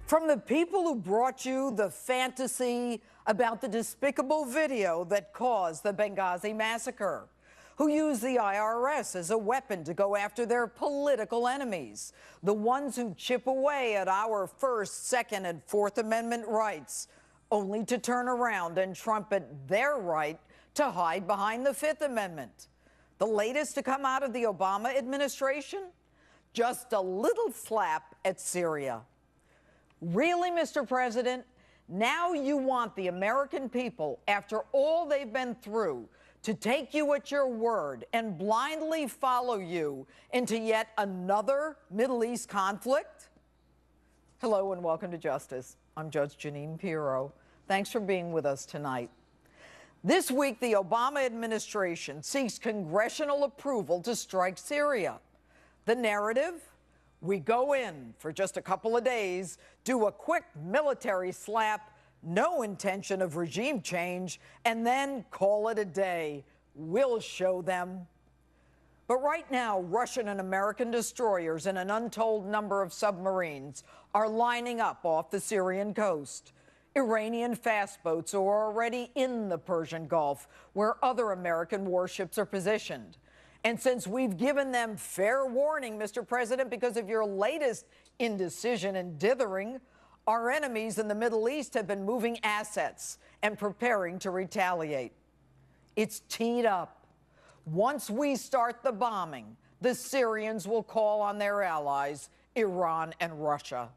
From the people who brought you the fantasy about the despicable video that caused the Benghazi massacre, who used the IRS as a weapon to go after their political enemies, the ones who chip away at our First, Second, and Fourth Amendment rights, only to turn around and trumpet their right to hide behind the Fifth Amendment. The latest to come out of the Obama administration? Just a little slap at Syria. Really, Mr. President? Now you want the American people, after all they've been through, to take you at your word and blindly follow you into yet another Middle East conflict? Hello and welcome to Justice. I'm Judge Jeanine Pirro. Thanks for being with us tonight. This week, the Obama administration seeks congressional approval to strike Syria. The narrative? We go in for just a couple of days, do a quick military slap, no intention of regime change, and then call it a day. We'll show them. But right now, Russian and American destroyers and an untold number of submarines are lining up off the Syrian coast. Iranian fast boats are already in the Persian Gulf, where other American warships are positioned. And since we've given them fair warning, Mr. President, because of your latest indecision and dithering, our enemies in the Middle East have been moving assets and preparing to retaliate. It's teed up. Once we start the bombing, the Syrians will call on their allies, Iran and Russia.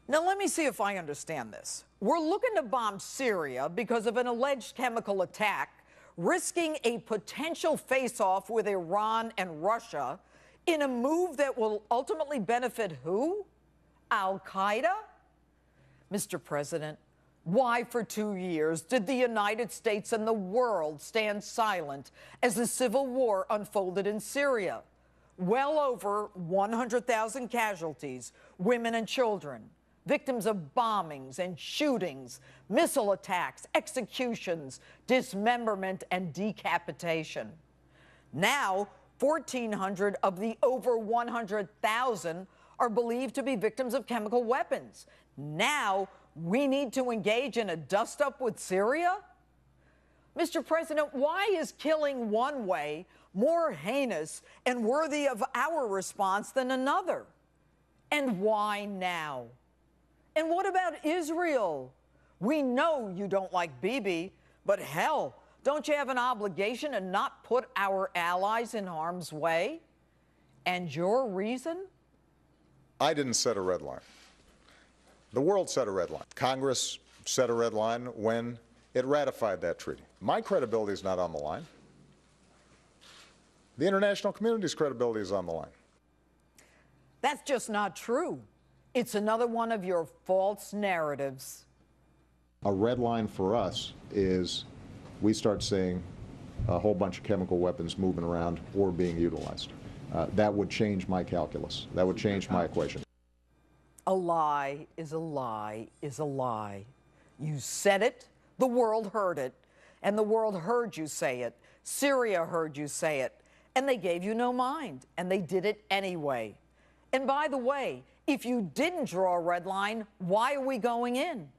Now, let me see if I understand this. We're looking to bomb Syria because of an alleged chemical attack, risking a potential face-off with Iran and Russia in a move that will ultimately benefit who? Al-Qaeda? Mr. President, why for 2 years did the United States and the world stand silent as the civil war unfolded in Syria? Well over 100,000 casualties, women and children, victims of bombings and shootings, missile attacks, executions, dismemberment, and decapitation. Now, 1,400 of the over 100,000 are believed to be victims of chemical weapons. Now, we need to engage in a dust-up with Syria? Mr. President, why is killing one way more heinous and worthy of our response than another? And why now? And what about Israel? We know you don't like Bibi, but hell, don't you have an obligation to not put our allies in harm's way? And your reason? I didn't set a red line. The world set a red line. Congress set a red line when it ratified that treaty. My credibility is not on the line. The international community's credibility is on the line. That's just not true. It's another one of your false narratives. A red line for us is we start seeing a whole bunch of chemical weapons moving around or being utilized. That would change my calculus. That would change my equation. A lie is a lie is a lie. You said it, the world heard it, and the world heard you say it. Syria heard you say it, and they gave you no mind, and they did it anyway. And by the way, if you didn't draw a red line, why are we going in?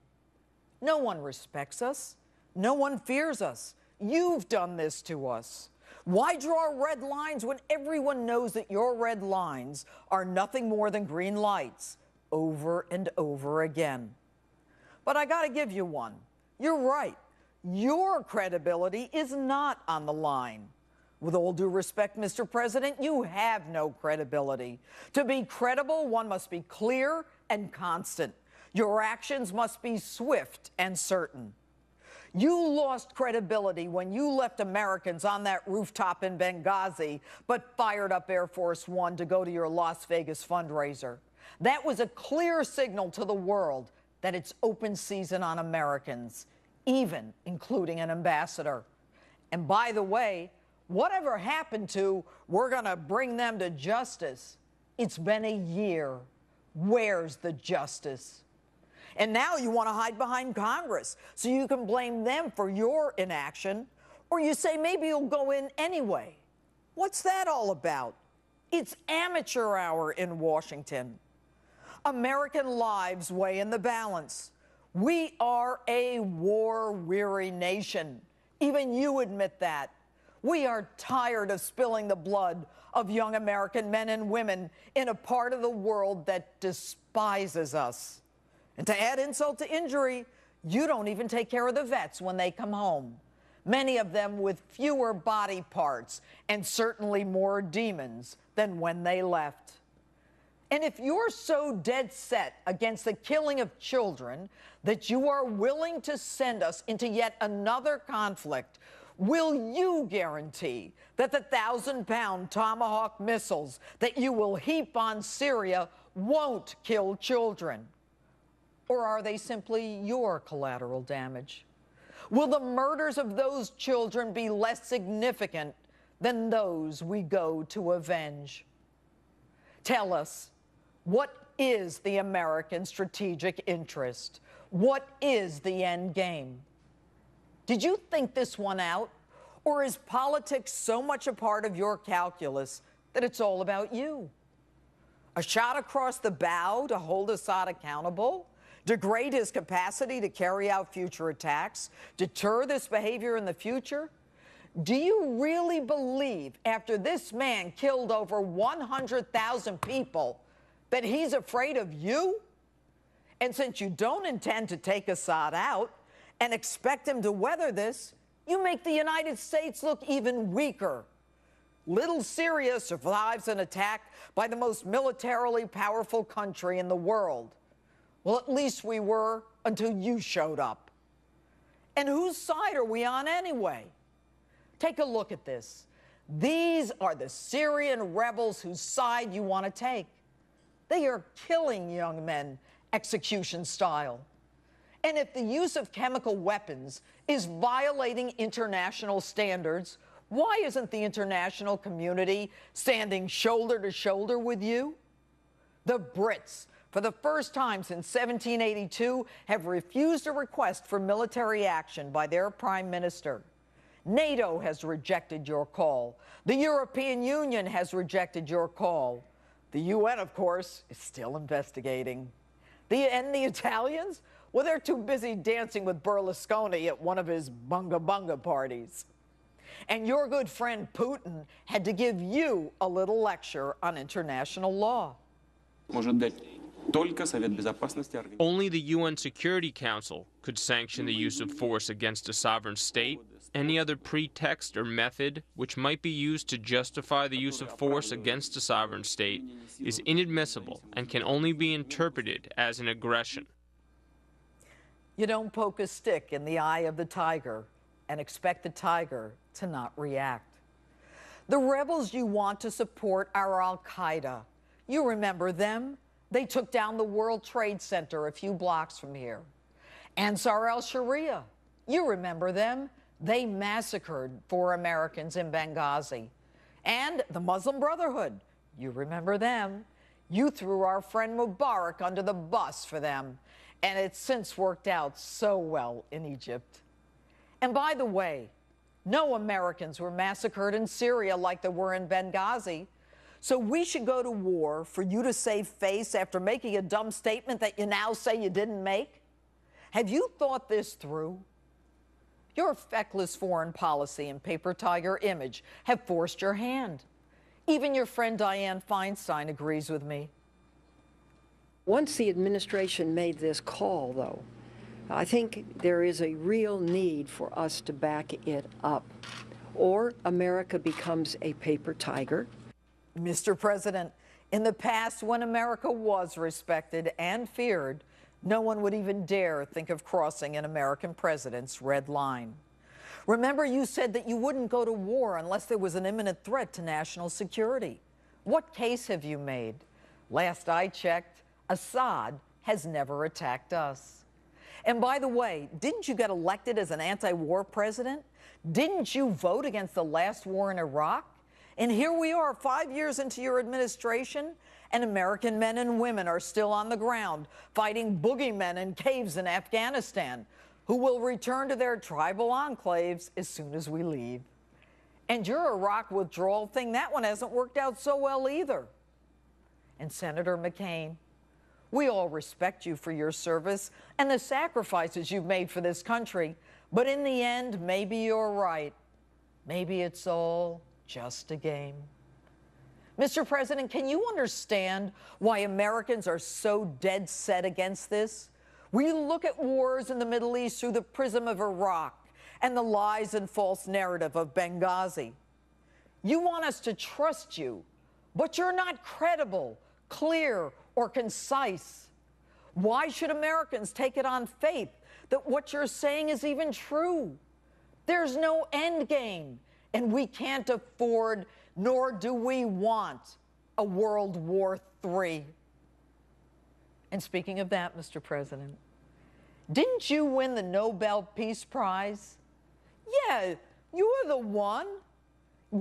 No one respects us. No one fears us. You've done this to us. Why draw red lines when everyone knows that your red lines are nothing more than green lights over and over again? But I got to give you one. You're right. Your credibility is not on the line. With all due respect, Mr. President, you have no credibility. To be credible, one must be clear and constant. Your actions must be swift and certain. You lost credibility when you left Americans on that rooftop in Benghazi, but fired up Air Force One to go to your Las Vegas fundraiser. That was a clear signal to the world that it's open season on Americans, even including an ambassador. And by the way, whatever happened to, we're going to bring them to justice? It's been a year. Where's the justice? And now you want to hide behind Congress so you can blame them for your inaction, or you say maybe you'll go in anyway. What's that all about? It's amateur hour in Washington. American lives weigh in the balance. We are a war-weary nation. Even you admit that. We are tired of spilling the blood of young American men and women in a part of the world that despises us. And to add insult to injury, you don't even take care of the vets when they come home, many of them with fewer body parts and certainly more demons than when they left. And if you're so dead set against the killing of children that you are willing to send us into yet another conflict, will you guarantee that the 1,000-pound Tomahawk missiles that you will heap on Syria won't kill children? Or are they simply your collateral damage? Will the murders of those children be less significant than those we go to avenge? Tell us, what is the American strategic interest? What is the end game? Did you think this one out? Or is politics so much a part of your calculus that it's all about you? A shot across the bow to hold Assad accountable? Degrade his capacity to carry out future attacks? Deter this behavior in the future? Do you really believe, after this man killed over 100,000 people, that he's afraid of you? And since you don't intend to take Assad out and expect him to weather this, you make the United States look even weaker. Little Syria survives an attack by the most militarily powerful country in the world. Well, at least we were until you showed up. And whose side are we on anyway? Take a look at this. These are the Syrian rebels whose side you want to take. They are killing young men, execution style. And if the use of chemical weapons is violating international standards, why isn't the international community standing shoulder to shoulder with you? The Brits, for the first time since 1782, have refused a request for military action by their prime minister. NATO has rejected your call. The European Union has rejected your call. The UN, of course, is still investigating. And the Italians? Well, they're too busy dancing with Berlusconi at one of his bunga-bunga parties. And your good friend Putin had to give you a little lecture on international law. Only the UN Security Council could sanction the use of force against a sovereign state. Any other pretext or method which might be used to justify the use of force against a sovereign state is inadmissible and can only be interpreted as an aggression. You don't poke a stick in the eye of the tiger and expect the tiger to not react. The rebels you want to support are Al-Qaeda. You remember them? They took down the World Trade Center a few blocks from here. Ansar al-Sharia. You remember them? They massacred 4 Americans in Benghazi. And the Muslim Brotherhood. You remember them? You threw our friend Mubarak under the bus for them. And it's since worked out so well in Egypt. And by the way, no Americans were massacred in Syria like there were in Benghazi. So we should go to war for you to save face after making a dumb statement that you now say you didn't make? Have you thought this through? Your feckless foreign policy and paper tiger image have forced your hand. Even your friend Dianne Feinstein agrees with me. Once the administration made this call, though, I think there is a real need for us to back it up, or America becomes a paper tiger. Mr. President, in the past, when America was respected and feared, no one would even dare think of crossing an American president's red line. Remember, you said that you wouldn't go to war unless there was an imminent threat to national security. What case have you made? Last I checked, Assad has never attacked us. And by the way, didn't you get elected as an anti-war president? Didn't you vote against the last war in Iraq? And here we are 5 years into your administration, and American men and women are still on the ground fighting boogeymen in caves in Afghanistan, who will return to their tribal enclaves as soon as we leave. And your Iraq withdrawal thing, that one hasn't worked out so well either. And Senator McCain, We all respect you for your service and the sacrifices you've made for this country. But in the end, maybe you're right. Maybe it's all just a game. Mr. President, can you understand why Americans are so dead set against this? We look at wars in the Middle East through the prism of Iraq and the lies and false narrative of Benghazi. You want us to trust you, but you're not credible, clear, or concise. Why should Americans take it on faith that what you're saying is even true? There's no end game, and we can't afford, nor do we want, a World War III. And speaking of that, Mr. President, didn't you win the Nobel Peace Prize? Yeah, you're the one.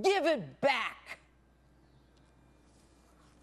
Give it back.